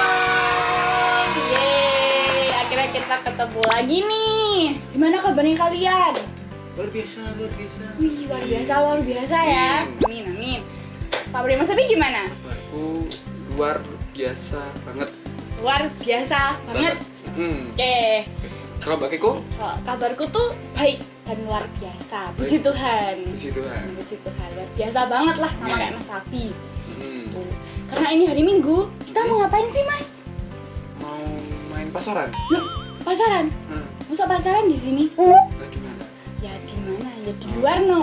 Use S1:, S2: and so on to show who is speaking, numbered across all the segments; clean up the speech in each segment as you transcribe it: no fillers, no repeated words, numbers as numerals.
S1: Shalom. Yeay, akhirnya kita ketemu lagi nih. Gimana kabarnya kalian?
S2: Luar biasa.
S1: Wih, luar biasa ya. Amin, amin. Kabarnya Mas Abi gimana?
S2: Kabarku luar biasa banget.
S1: Luar biasa banget. Oke.
S2: Kalau Mbak Keko?
S1: Kalau kabarku tuh baik dan luar biasa. Puji Tuhan.
S2: Puji Tuhan.
S1: Puji Tuhan. Luar biasa banget lah sama kayak Mas Abi.
S2: Hmm.
S1: Tuh. Karena ini hari Minggu, kita mau ngapain sih, Mas?
S2: Mau main pasaran?
S1: Loh, pasaran? Masa pasaran di sini?
S2: Lah gimana?
S1: Ya di mana? Ya di luar no.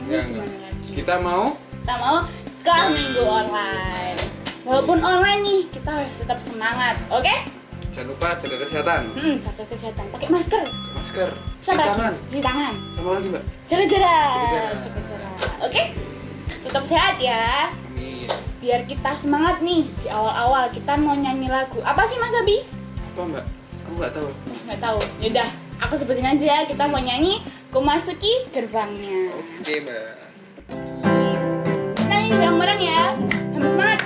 S2: Ya,
S1: Di mana
S2: enggak.
S1: lagi?
S2: Kita mau
S1: Kita mau sekolah minggu online. Walaupun online nih, kita harus tetap semangat, oke?
S2: jangan lupa jaga kesehatan.
S1: Jaga kesehatan, pakai masker,
S2: Masker,
S1: cuci
S2: cuci tangan.
S1: cuci tangan,
S2: Sama lagi Mbak.
S1: jaga jarak,
S2: Jaga jarak.
S1: oke? Tetap sehat ya.
S2: Amin.
S1: Biar kita semangat nih di awal-awal kita mau nyanyi lagu. Apa sih Mas Abi?
S2: Apa Mbak? Aku nggak tahu.
S1: Nggak tahu. Yaudah, aku sebutin aja ya. Kita mau nyanyi Ku Masuki Gerbangnya.
S2: Oke Mbak.
S1: Kita nyanyi bareng-bareng ya. Sampai semangat.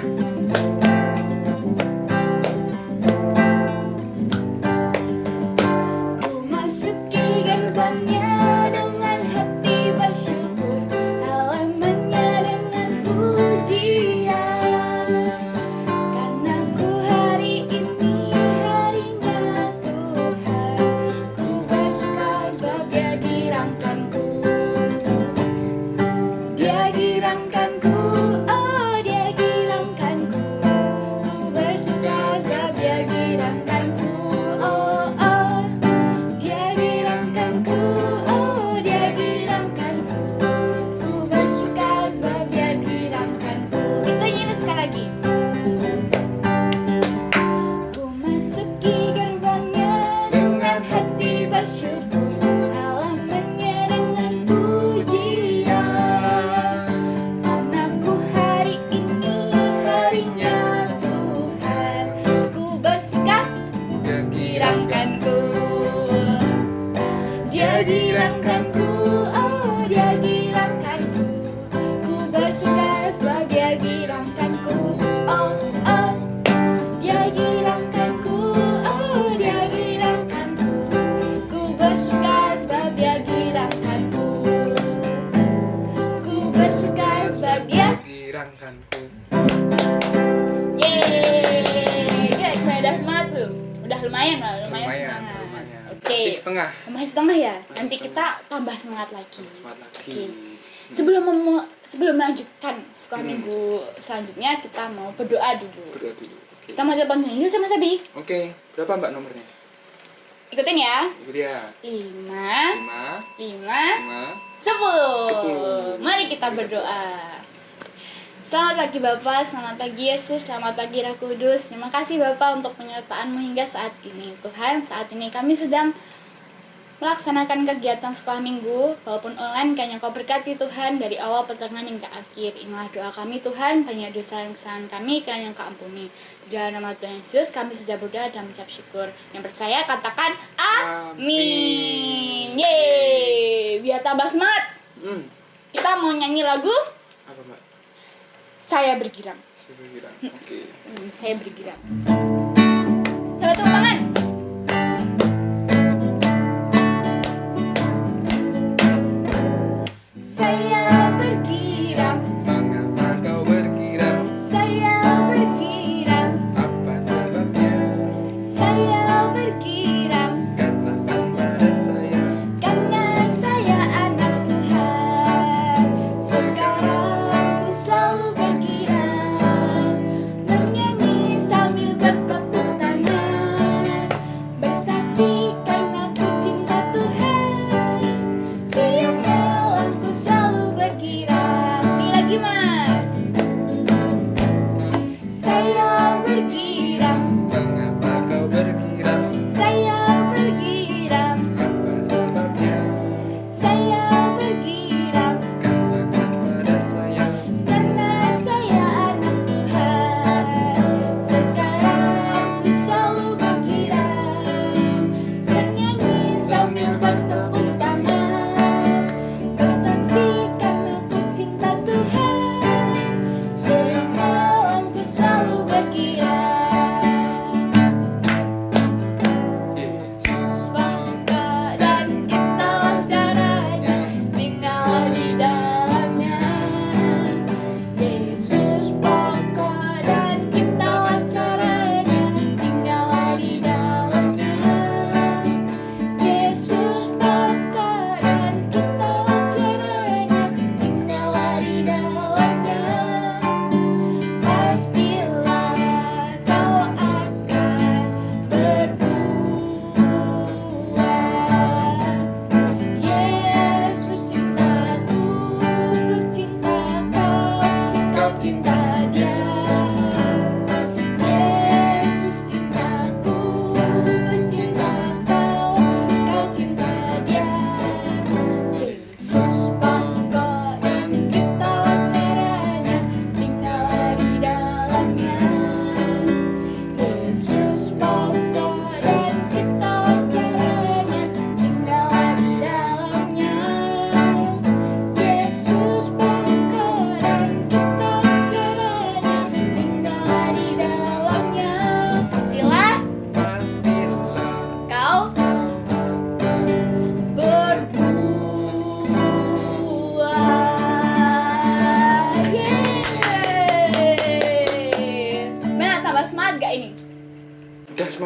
S1: Ku masuki gerbangnya dengan hati bersyukur, halamannya dengan pujian. Karena ku hari ini harinya Tuhan, ku bersuka sebab Dia girangkanku. Dia girangkanku, oh Dia girangkanku. Ku bersuka sebab Dia girangkanku, oh oh. Dia girangkanku, oh Dia girangkanku. Ku bersuka sebab Dia girangkanku. Kita nyanyi sekali lagi. Ku masuki gerbangnya dengan hati bersyukur, halamannya dengan pujian. Karena ku hari ini harinya Tuhan, ku bersuka
S2: Dia
S1: girangkanku. Dia girangkanku, oh Dia girangkanku. Ku bersuka sebab Dia girangkanku, oh oh. Dia girangkanku, oh Dia girangkanku. Ku bersuka sebab Dia girangkanku. Ku bersuka sebab Dia.
S2: girangkanku.
S1: Yeay, good. Udah semangat belum? Udah lumayan lah, lumayan semangat. Oke.
S2: Masih setengah.
S1: Masih setengah ya.
S2: Masih
S1: Nanti
S2: setengah.
S1: kita tambah semangat lagi.
S2: Semangat lagi.
S1: Oke. Sebelum melanjutkan sekolah minggu selanjutnya, kita mau berdoa dulu.
S2: Berdoa dulu. Oke.
S1: Kita mau telepon Yesus sama Sabi.
S2: Oke, berapa Mbak nomornya?
S1: Ikutin ya.
S2: Itu dia.
S1: 5,
S2: 5,
S1: 5,
S2: 5.
S1: 10. Mari kita berdoa. Selamat pagi Bapak, selamat pagi Yesus, selamat pagi Roh Kudus. Terima kasih Bapak untuk penyertaan-Mu hingga saat ini. Tuhan, saat ini kami sedang melaksanakan kegiatan sekolah minggu, walaupun online, Kau Kau berkati Tuhan dari awal pertengahan hingga akhir. Inilah doa kami Tuhan, banyak dosa dan kesalahan kami, Kau Kau ampuni. Di dalam nama Tuhan Yesus, kami sudah berdoa dan mengucap syukur. Yang percaya katakan amin. Yeay, biar tambah semangat. Kita mau nyanyi lagu
S2: Apa Mbak?
S1: Saya Bergirang.
S2: Saya bilang. Oke.
S1: Saya bergirang. Coba tepuk tangan. Saya bergirang,
S2: Mengapa kau bergirang?
S1: saya bergirang,
S2: Apa sebabnya?
S1: saya bergirang.
S2: Katakan pada saya.
S1: Karena saya anak Tuhan. Sekarang ku selalu bergirang, bernyanyi sambil bertepuk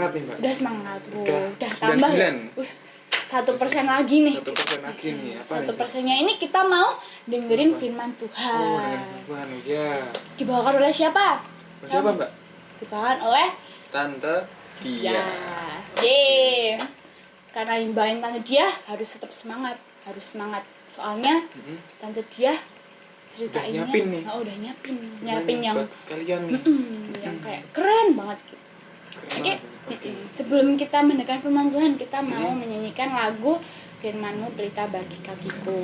S2: semangat nih Mbak.
S1: Udah semangat, udah
S2: 99.
S1: tambah. 1% lagi nih.
S2: 1% lagi nih. Apa nih?
S1: 1%-nya ini kita mau dengerin
S2: Apa?
S1: firman
S2: Oh,
S1: Tuhan.
S2: dengan Tuhan ya.
S1: Dibawakan oleh siapa?
S2: Siapa Mbak?
S1: Dibawakan oleh
S2: Tante Dia.
S1: Yeay. Karena bawain Tante Dia harus tetap semangat, Soalnya Tante Dia ceritainnya
S2: nyiapin nih.
S1: udah nyiapin yang
S2: buat kalian nih.
S1: yang kayak keren banget gitu. Oke. Sebelum kita mendengarkan firman Tuhan, kita mau menyanyikan lagu Firman-Mu Pelita Bagi Kakiku.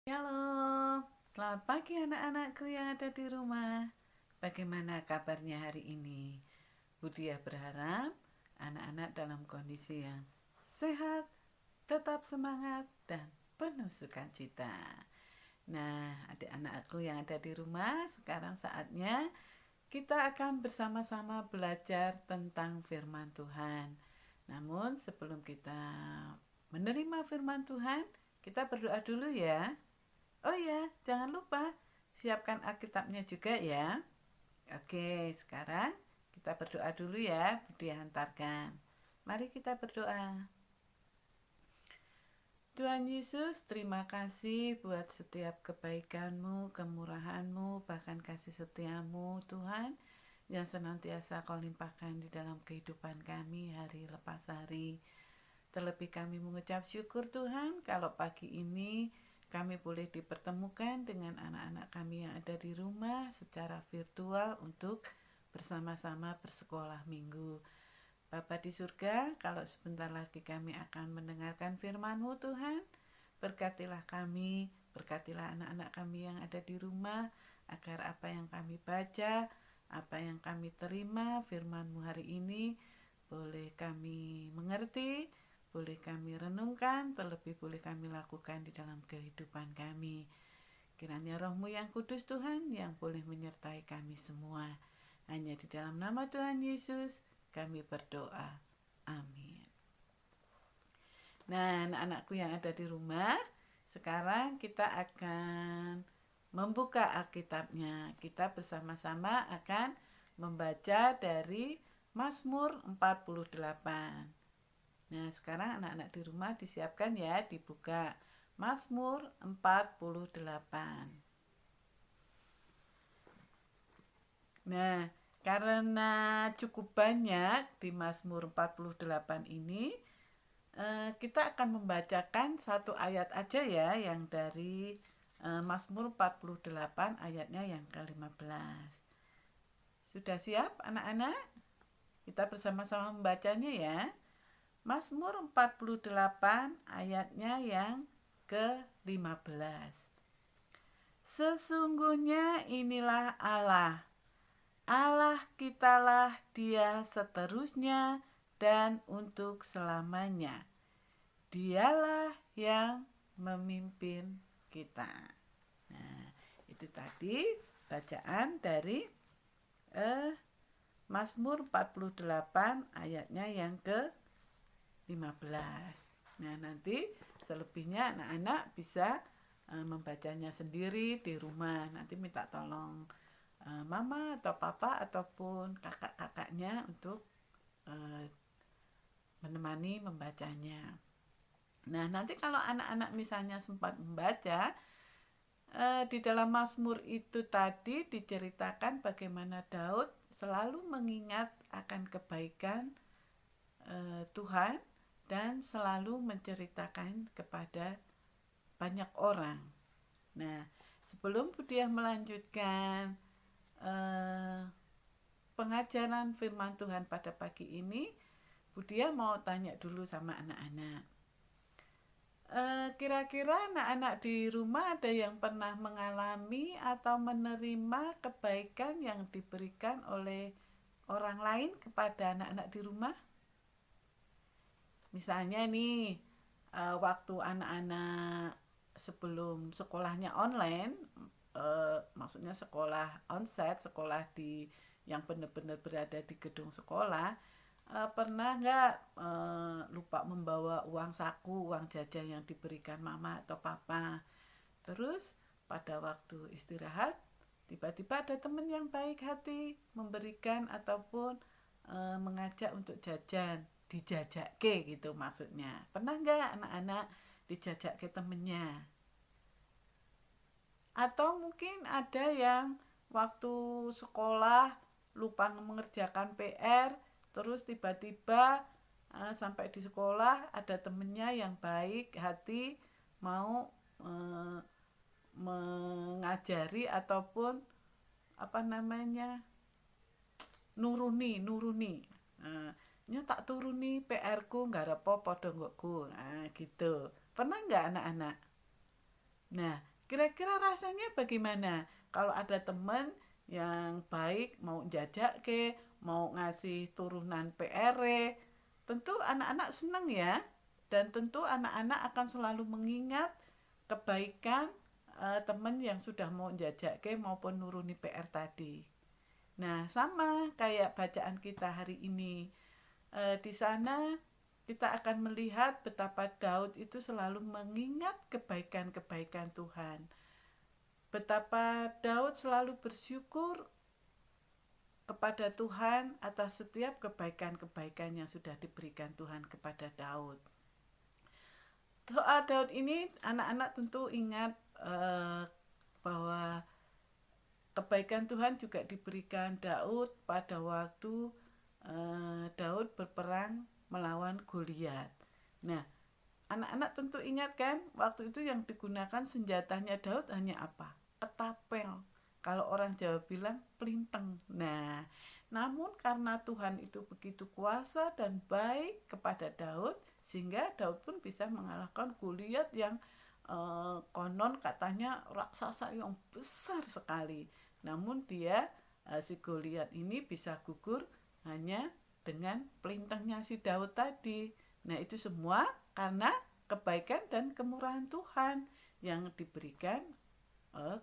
S3: Halo, selamat pagi anak-anakku yang ada di rumah. Bagaimana kabarnya hari ini? Budia berharap anak-anak dalam kondisi yang sehat, tetap semangat, dan penuh sukacita. Nah, adik-anakku yang ada di rumah, sekarang saatnya kita akan bersama-sama belajar tentang firman Tuhan. Namun sebelum kita menerima firman Tuhan, kita berdoa dulu ya. Oh ya, jangan lupa siapkan Alkitabnya juga ya. Oke, sekarang kita berdoa dulu ya, Budi hantarkan. Mari kita berdoa. Tuhan Yesus, terima kasih buat setiap kebaikan-Mu, kemurahan-Mu, bahkan kasih setia-Mu Tuhan, yang senantiasa Kau limpahkan di dalam kehidupan kami hari lepas hari. Terlebih kami mengucap syukur Tuhan, kalau pagi ini kami boleh dipertemukan dengan anak-anak kami yang ada di rumah secara virtual untuk bersama-sama bersekolah minggu. Bapa di surga, kalau sebentar lagi kami akan mendengarkan firman-Mu Tuhan, berkatilah kami, berkatilah anak-anak kami yang ada di rumah, agar apa yang kami baca, apa yang kami terima firman-Mu hari ini, boleh kami mengerti, boleh kami renungkan, terlebih boleh kami lakukan di dalam kehidupan kami. Kiranya Roh-Mu yang kudus Tuhan yang boleh menyertai kami semua. Hanya di dalam nama Tuhan Yesus kami berdoa. Amin. Nah, anak-anakku yang ada di rumah, sekarang kita akan membuka Alkitabnya. Kita bersama-sama akan membaca dari Mazmur 48. Nah, sekarang anak-anak di rumah disiapkan ya, dibuka Mazmur 48. Nah, karena cukup banyak di Mazmur 48 ini, kita akan membacakan satu ayat aja ya, yang dari Mazmur 48 ayatnya yang ke-15. Sudah siap anak-anak? Kita bersama-sama membacanya ya. Mazmur 48 ayatnya yang ke-15. Sesungguhnya inilah Allah. Allah kitalah Dia seterusnya dan untuk selamanya. Dialah yang memimpin kita. Nah, itu tadi bacaan dari Mazmur 48 ayatnya yang ke-15. Nah, nanti selebihnya anak-anak bisa membacanya sendiri di rumah. Nanti minta tolong mama atau papa ataupun kakak-kakaknya untuk menemani membacanya. Nah, nanti kalau anak-anak misalnya sempat membaca, di dalam Mazmur itu tadi diceritakan bagaimana Daud selalu mengingat akan kebaikan Tuhan dan selalu menceritakan kepada banyak orang. Nah, sebelum Budiah melanjutkan pengajaran firman Tuhan pada pagi ini, Budiah mau tanya dulu sama anak-anak. Kira-kira anak-anak di rumah ada yang pernah mengalami atau menerima kebaikan yang diberikan oleh orang lain kepada anak-anak di rumah? Misalnya nih, waktu anak-anak sebelum sekolahnya online, maksudnya sekolah onsite, sekolah di yang benar-benar berada di gedung sekolah, pernah nggak lupa membawa uang saku, uang jajan yang diberikan mama atau papa? Terus pada waktu istirahat, tiba-tiba ada teman yang baik hati memberikan ataupun mengajak untuk jajan, dijajake gitu maksudnya. Pernah nggak anak-anak dijajak ke temennya? Atau mungkin ada yang waktu sekolah lupa mengerjakan PR, terus tiba-tiba sampai di sekolah ada temennya yang baik hati mau mengajari ataupun nuruni nya tak turuni PR ku nggak apa padha nggoku gitu. Pernah nggak anak-anak? Nah, kira-kira rasanya bagaimana kalau ada teman yang baik mau jajak mau ngasih turunan PR? Tentu anak-anak senang ya, dan tentu anak-anak akan selalu mengingat kebaikan teman yang sudah mau jajak maupun nuruni PR tadi. Nah, sama kayak bacaan kita hari ini. Di sana kita akan melihat betapa Daud itu selalu mengingat kebaikan-kebaikan Tuhan. Betapa Daud selalu bersyukur kepada Tuhan atas setiap kebaikan-kebaikan yang sudah diberikan Tuhan kepada Daud. Doa Daud ini anak-anak tentu ingat bahwa kebaikan Tuhan juga diberikan Daud pada waktu Daud berperang melawan Goliat. Nah, anak-anak tentu ingat kan, waktu itu yang digunakan senjatanya Daud hanya apa? Ketapel. Kalau orang Jawa bilang pelinteng. Nah, namun karena Tuhan itu begitu kuasa dan baik kepada Daud, sehingga Daud pun bisa mengalahkan Goliat yang konon katanya raksasa yang besar sekali. Namun dia si Goliat ini bisa gugur hanya dengan pelintangnya si Daud tadi. Nah, itu semua karena kebaikan dan kemurahan Tuhan yang diberikan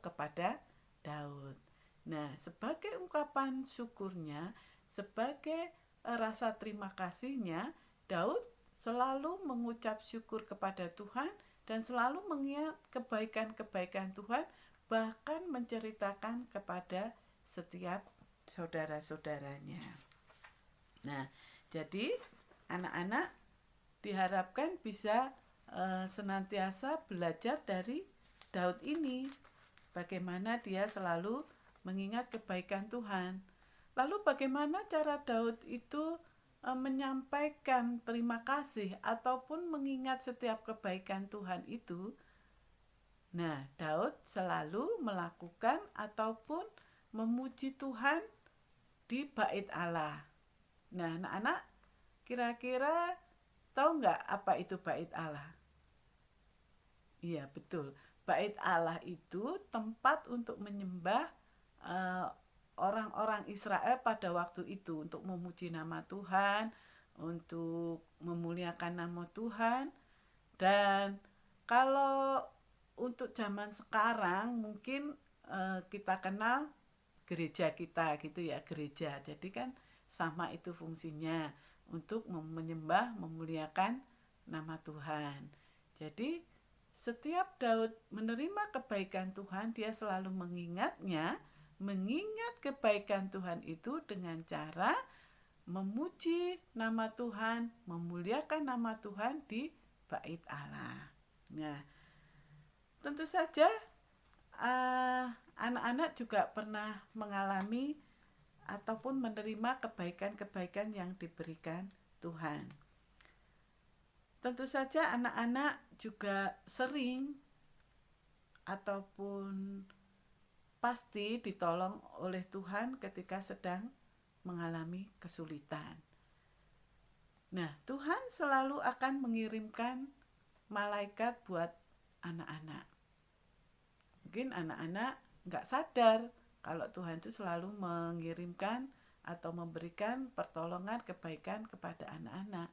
S3: kepada Daud. Nah, sebagai ungkapan syukurnya, sebagai rasa terima kasihnya, Daud selalu mengucap syukur kepada Tuhan dan selalu mengingat kebaikan-kebaikan Tuhan, bahkan menceritakan kepada setiap saudara-saudaranya. Nah, jadi anak-anak diharapkan bisa senantiasa belajar dari Daud ini. Bagaimana dia selalu mengingat kebaikan Tuhan. Lalu bagaimana cara Daud itu menyampaikan terima kasih ataupun mengingat setiap kebaikan Tuhan itu? Nah, Daud selalu melakukan ataupun memuji Tuhan di bait Allah. Nah, anak-anak kira-kira tahu nggak apa itu bait Allah? Iya, betul. Bait Allah itu tempat untuk menyembah orang-orang Israel pada waktu itu, untuk memuji nama Tuhan, untuk memuliakan nama Tuhan. Dan kalau untuk zaman sekarang mungkin kita kenal gereja kita gitu ya, gereja. Jadi kan sama itu fungsinya untuk menyembah, memuliakan nama Tuhan. Jadi setiap Daud menerima kebaikan Tuhan, dia selalu mengingat kebaikan Tuhan itu dengan cara memuji nama Tuhan, memuliakan nama Tuhan di bait Allah. Nah, tentu saja anak-anak juga pernah mengalami ataupun menerima kebaikan-kebaikan yang diberikan Tuhan. Tentu saja anak-anak juga sering ataupun pasti ditolong oleh Tuhan ketika sedang mengalami kesulitan. Nah, Tuhan selalu akan mengirimkan malaikat buat anak-anak. Mungkin anak-anak nggak sadar kalau Tuhan itu selalu mengirimkan atau memberikan pertolongan kebaikan kepada anak-anak.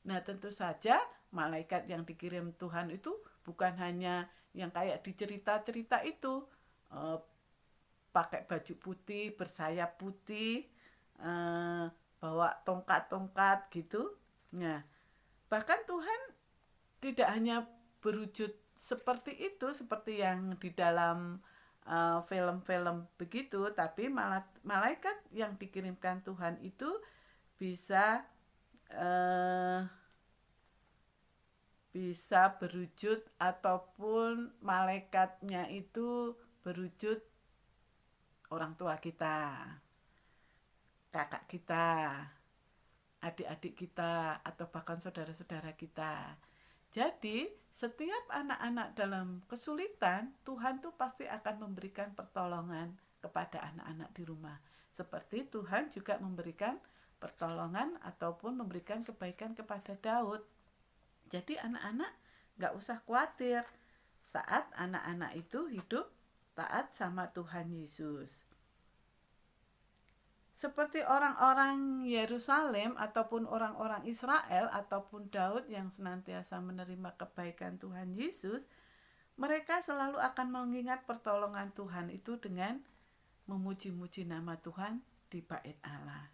S3: Nah, tentu saja malaikat yang dikirim Tuhan itu bukan hanya yang kayak di cerita-cerita itu, pakai baju putih, bersayap putih, bawa tongkat-tongkat gitu. Nah, bahkan Tuhan tidak hanya berwujud seperti itu, seperti yang di dalam film-film begitu, tapi malaikat yang dikirimkan Tuhan itu bisa berwujud ataupun malaikatnya itu berwujud orang tua kita, kakak kita, adik-adik kita, atau bahkan saudara-saudara kita. Jadi, setiap anak-anak dalam kesulitan, Tuhan tuh pasti akan memberikan pertolongan kepada anak-anak di rumah. Seperti Tuhan juga memberikan pertolongan ataupun memberikan kebaikan kepada Daud. Jadi anak-anak gak usah khawatir saat anak-anak itu hidup taat sama Tuhan Yesus. Seperti orang-orang Yerusalem ataupun orang-orang Israel ataupun Daud yang senantiasa menerima kebaikan Tuhan Yesus, mereka selalu akan mengingat pertolongan Tuhan itu dengan memuji-muji nama Tuhan di bait Allah.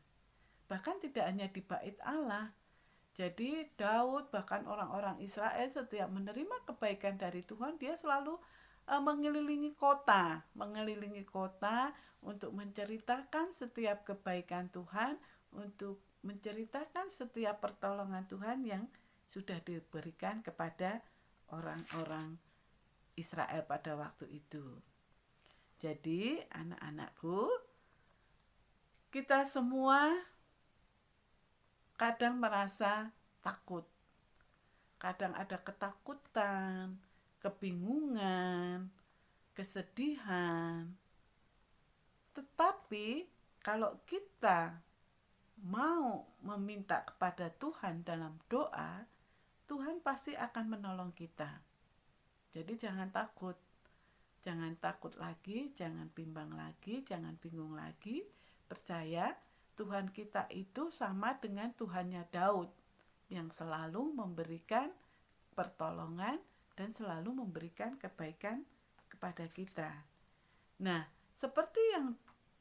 S3: Bahkan tidak hanya di bait Allah. Jadi Daud bahkan orang-orang Israel setiap menerima kebaikan dari Tuhan, dia selalu mengelilingi kota untuk menceritakan setiap kebaikan Tuhan, untuk menceritakan setiap pertolongan Tuhan yang sudah diberikan kepada orang-orang Israel pada waktu itu. Jadi anak-anakku, kita semua kadang merasa takut. Kadang ada ketakutan, kebingungan, kesedihan. Tetapi kalau kita mau meminta kepada Tuhan dalam doa, Tuhan pasti akan menolong kita. Jadi jangan takut. Jangan takut lagi, jangan bimbang lagi, jangan bingung lagi. Percaya Tuhan kita itu sama dengan Tuhannya Daud yang selalu memberikan pertolongan dan selalu memberikan kebaikan kepada kita. Nah, seperti yang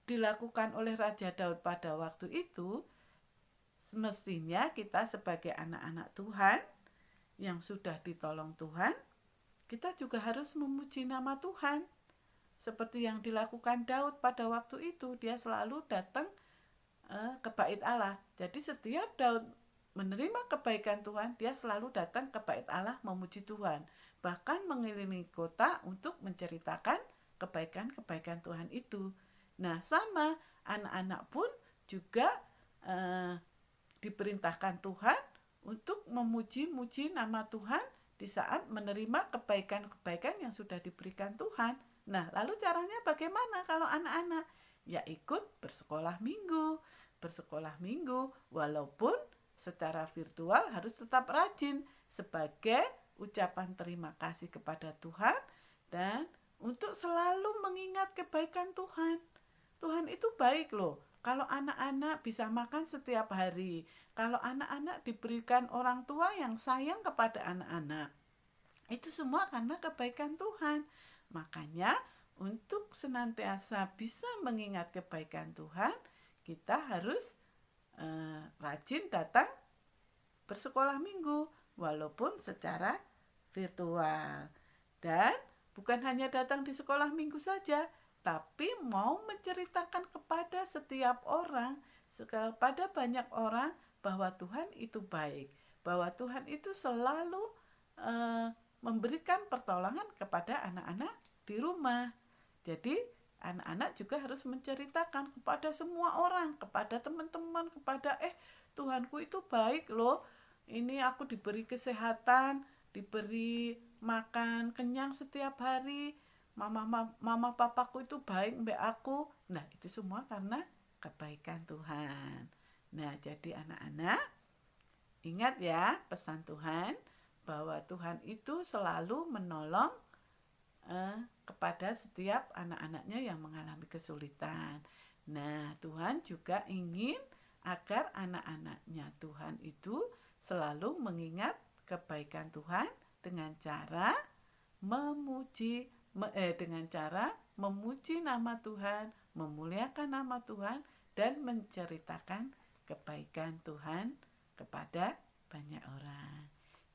S3: dilakukan oleh Raja Daud pada waktu itu, semestinya kita sebagai anak-anak Tuhan yang sudah ditolong Tuhan, kita juga harus memuji nama Tuhan. Seperti yang dilakukan Daud pada waktu itu, dia selalu datang ke bait Allah. Jadi setiap Daud menerima kebaikan Tuhan, dia selalu datang ke bait Allah memuji Tuhan. Bahkan mengelilingi kota untuk menceritakan kebaikan-kebaikan Tuhan itu. Nah, sama anak-anak pun juga diperintahkan Tuhan untuk memuji-muji nama Tuhan di saat menerima kebaikan-kebaikan yang sudah diberikan Tuhan. Nah, lalu caranya bagaimana kalau anak-anak? Ya ikut bersekolah minggu walaupun secara virtual harus tetap rajin sebagai ucapan terima kasih kepada Tuhan dan untuk selalu mengingat kebaikan Tuhan. Tuhan itu baik loh. Kalau anak-anak bisa makan setiap hari, kalau anak-anak diberikan orang tua yang sayang kepada anak-anak, Itu semua karena kebaikan Tuhan. Makanya untuk senantiasa bisa mengingat kebaikan Tuhan, kita harus rajin datang bersekolah minggu walaupun secara virtual. Dan bukan hanya datang di sekolah minggu saja, tapi mau menceritakan kepada setiap orang, kepada banyak orang bahwa Tuhan itu baik, bahwa Tuhan itu selalu memberikan pertolongan kepada anak-anak di rumah. Jadi anak-anak juga harus menceritakan kepada semua orang, kepada teman-teman, kepada Tuhanku itu baik loh. Ini aku diberi kesehatan, diberi makan kenyang setiap hari. Mama papaku itu baik mbak aku. Nah, itu semua karena kebaikan Tuhan. Nah, jadi anak-anak ingat ya pesan Tuhan bahwa Tuhan itu selalu menolong kepada setiap anak-anaknya yang mengalami kesulitan. Nah, Tuhan juga ingin agar anak-anaknya Tuhan itu selalu mengingat kebaikan Tuhan dengan cara memuji nama Tuhan, memuliakan nama Tuhan, dan menceritakan kebaikan Tuhan kepada banyak orang.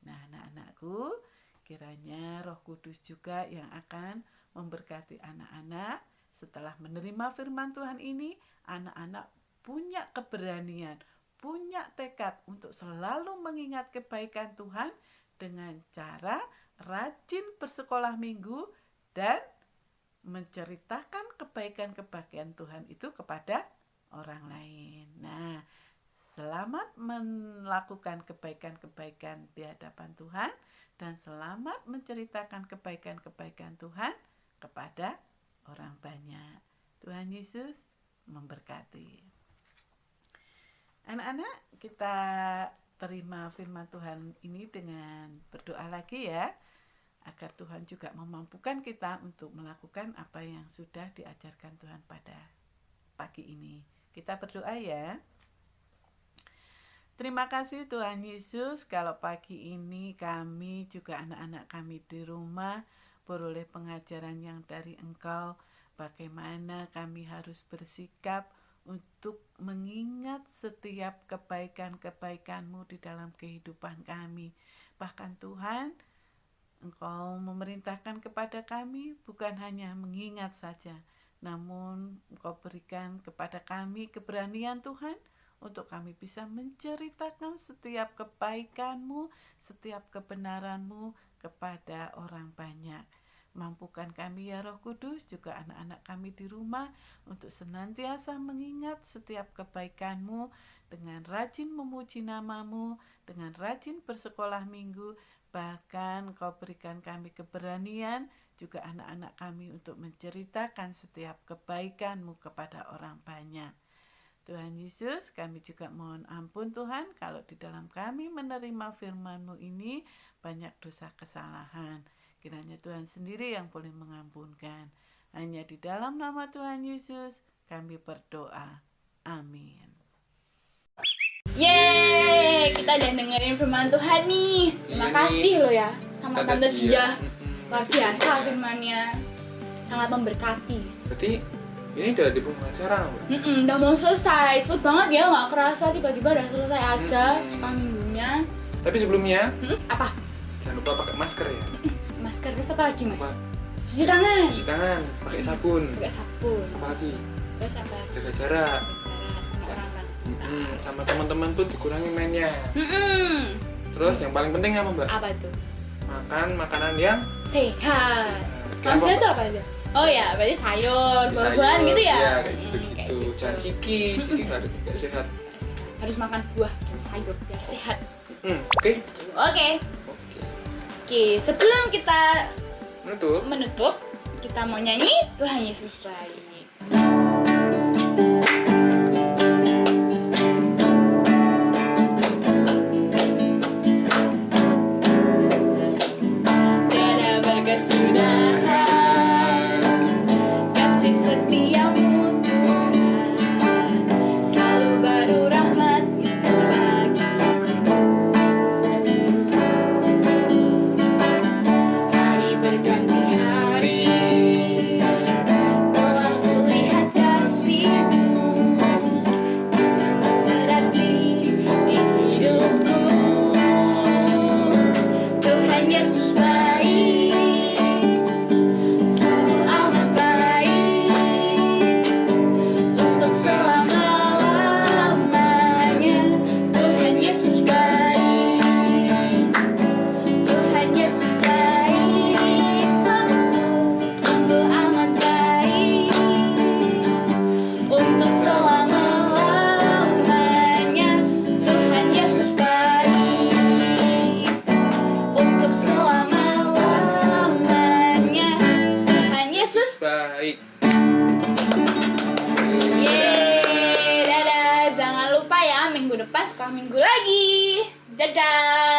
S3: Nah, anak-anakku, kiranya Roh Kudus juga yang akan memberkati anak-anak. Setelah menerima firman Tuhan ini, anak-anak punya keberanian, punya tekad untuk selalu mengingat kebaikan Tuhan dengan cara rajin bersekolah minggu dan menceritakan kebaikan-kebaikan Tuhan itu kepada orang lain. Nah, selamat melakukan kebaikan-kebaikan di hadapan Tuhan dan selamat menceritakan kebaikan-kebaikan Tuhan kepada orang banyak. Tuhan Yesus memberkati. Anak-anak, kita terima firman Tuhan ini dengan berdoa lagi ya, agar Tuhan juga memampukan kita untuk melakukan apa yang sudah diajarkan Tuhan pada pagi ini. Kita berdoa ya. Terima kasih Tuhan Yesus, kalau pagi ini kami juga anak-anak kami di rumah beroleh pengajaran yang dari Engkau, bagaimana kami harus bersikap untuk mengingat setiap kebaikan-kebaikan-Mu di dalam kehidupan kami. Bahkan Tuhan, Engkau memerintahkan kepada kami bukan hanya mengingat saja, namun Engkau berikan kepada kami keberanian Tuhan, untuk kami bisa menceritakan setiap kebaikan-Mu, setiap kebenaran-Mu kepada orang banyak. Mampukan kami ya Roh Kudus, juga anak-anak kami di rumah, untuk senantiasa mengingat setiap kebaikan-Mu, dengan rajin memuji nama-Mu, dengan rajin bersekolah minggu, bahkan Kau berikan kami keberanian, juga anak-anak kami untuk menceritakan setiap kebaikan-Mu kepada orang banyak. Tuhan Yesus, kami juga mohon ampun Tuhan, kalau di dalam kami menerima firman-Mu ini banyak dosa kesalahan. Kiranya Tuhan sendiri yang boleh mengampunkan. Hanya di dalam nama Tuhan Yesus kami berdoa. Amin.
S1: Yeay, kita udah dengerin firman Tuhan nih. Terima kasih lo ya sama Tante Dia. Luar biasa firmannya, sangat memberkati.
S2: Berarti ini udah di pengacara Mbak?
S1: Udah mau selesai, cepet banget ya, gak kerasa tiba-tiba udah selesai aja minggunya.
S2: Tapi sebelumnya
S1: Apa?
S2: jangan lupa pakai masker ya.
S1: Masker, terus apa lagi mas?
S2: Apa?
S1: Cuci tangan.
S2: Cuci tangan, pakai sabun.
S1: Pakai sabun.
S2: Apalagi
S1: Terus apa?
S2: jaga jarak.
S1: Bicara sama orang kan sekitar.
S2: Sama teman-teman tuh dikurangi mainnya. Terus yang paling penting apa Mbak?
S1: Apa tuh?
S2: Makan makanan yang
S1: Sehat.
S2: Kayak
S1: Maksudnya
S2: apa,
S1: tuh apa aja? Oh ya, berarti sayur, buah-buahan gitu ya?
S2: Iya, kayak gitu-gitu.
S1: Kayak gitu.
S2: Jangan ciki nggak sehat.
S1: Harus makan buah dan sayur biar sehat.
S2: Oke.
S1: Oke, sebelum kita
S2: Menutup.
S1: kita mau nyanyi Tuhan Yesus baik. Tiada berkesudahan kasih setiamu Tuhan, selalu baru rahmat-Mu bagiku.
S2: baik.
S1: Yeay, dadah. Jangan lupa ya minggu depan sekolah minggu lagi. Dadah.